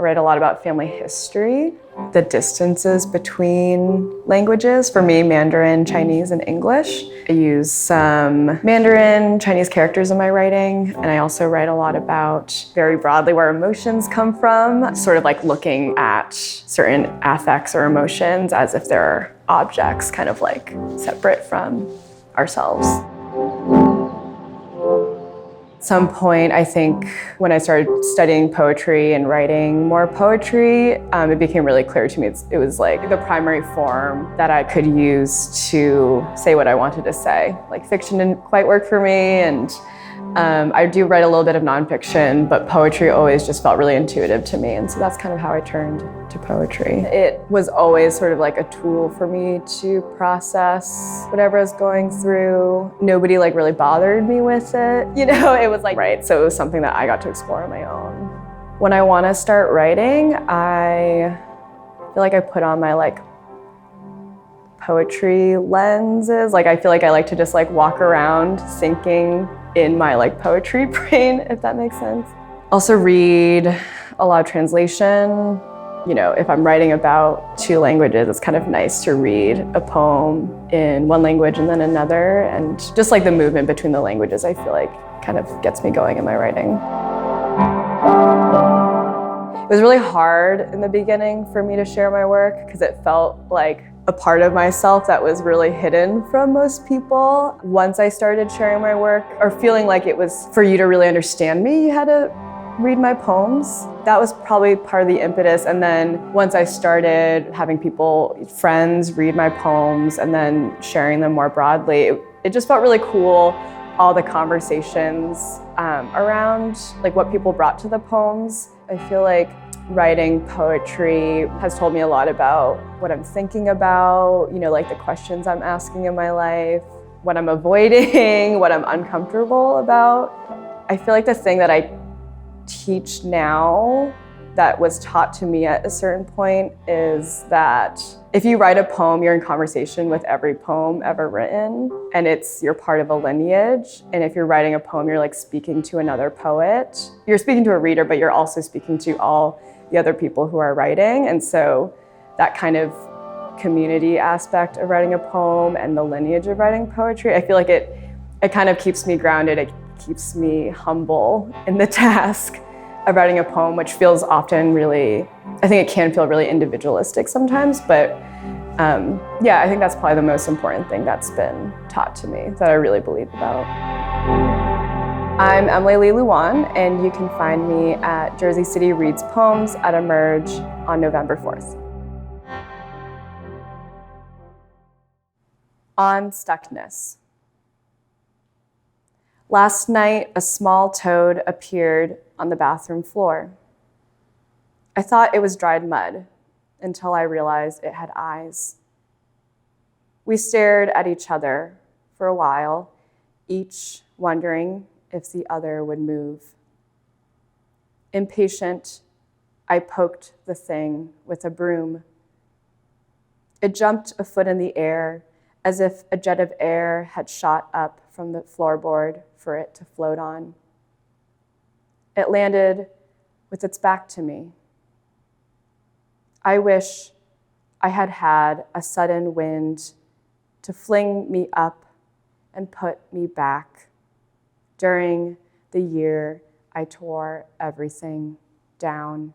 write a lot about family history, the distances between languages. For me, Mandarin, Chinese, and English. I use some Mandarin, Chinese characters in my writing, and I also write a lot about, very broadly, where emotions come from, sort of like looking at certain affects or emotions as if they're objects, kind of like separate from ourselves. At some point, I think, when I started studying poetry and writing more poetry, it became really clear to me it was like the primary form that I could use to say what I wanted to say. Like, fiction didn't quite work for me, and I do write a little bit of nonfiction, but poetry always just felt really intuitive to me, and so that's kind of how I turned to poetry. It was always sort of like a tool for me to process whatever I was going through. Nobody like really bothered me with it. You know, it was like, right, so it was something that I got to explore on my own. When I want to start writing, I feel like I put on my like poetry lenses. Like, I feel like I like to just like walk around thinking in my like poetry brain, if that makes sense. Also read a lot of translation. You know, if I'm writing about two languages, it's kind of nice to read a poem in one language and then another. And just like the movement between the languages, I feel like kind of gets me going in my writing. It was really hard in the beginning for me to share my work because it felt like a part of myself that was really hidden from most people. Once I started sharing my work, or feeling like it was for you to really understand me, you had to read my poems. That was probably part of the impetus. And then once I started having people, friends, read my poems and then sharing them more broadly, it just felt really cool. All the conversations around like what people brought to the poems. I feel like writing poetry has told me a lot about what I'm thinking about, you know, like the questions I'm asking in my life, what I'm avoiding, what I'm uncomfortable about. I feel like the thing that I teach now that was taught to me at a certain point is that if you write a poem, you're in conversation with every poem ever written, and you're part of a lineage. And if you're writing a poem, you're like speaking to another poet. You're speaking to a reader, but you're also speaking to all the other people who are writing. And so that kind of community aspect of writing a poem and the lineage of writing poetry, I feel like it kind of keeps me grounded. It keeps me humble in the task of writing a poem, which feels often really, I think it can feel really individualistic sometimes, but yeah, I think that's probably the most important thing that's been taught to me that I really believe about. I'm Emily Lee Luan, and you can find me at Jersey City Reads Poems at Emerge on November 4th. On stuckness. Last night, a small toad appeared on the bathroom floor. I thought it was dried mud until I realized it had eyes. We stared at each other for a while, each wondering if the other would move. Impatient, I poked the thing with a broom. It jumped a foot in the air, as if a jet of air had shot up from the floorboard for it to float on. It landed with its back to me. I wish I had had a sudden wind to fling me up and put me back during the year I tore everything down.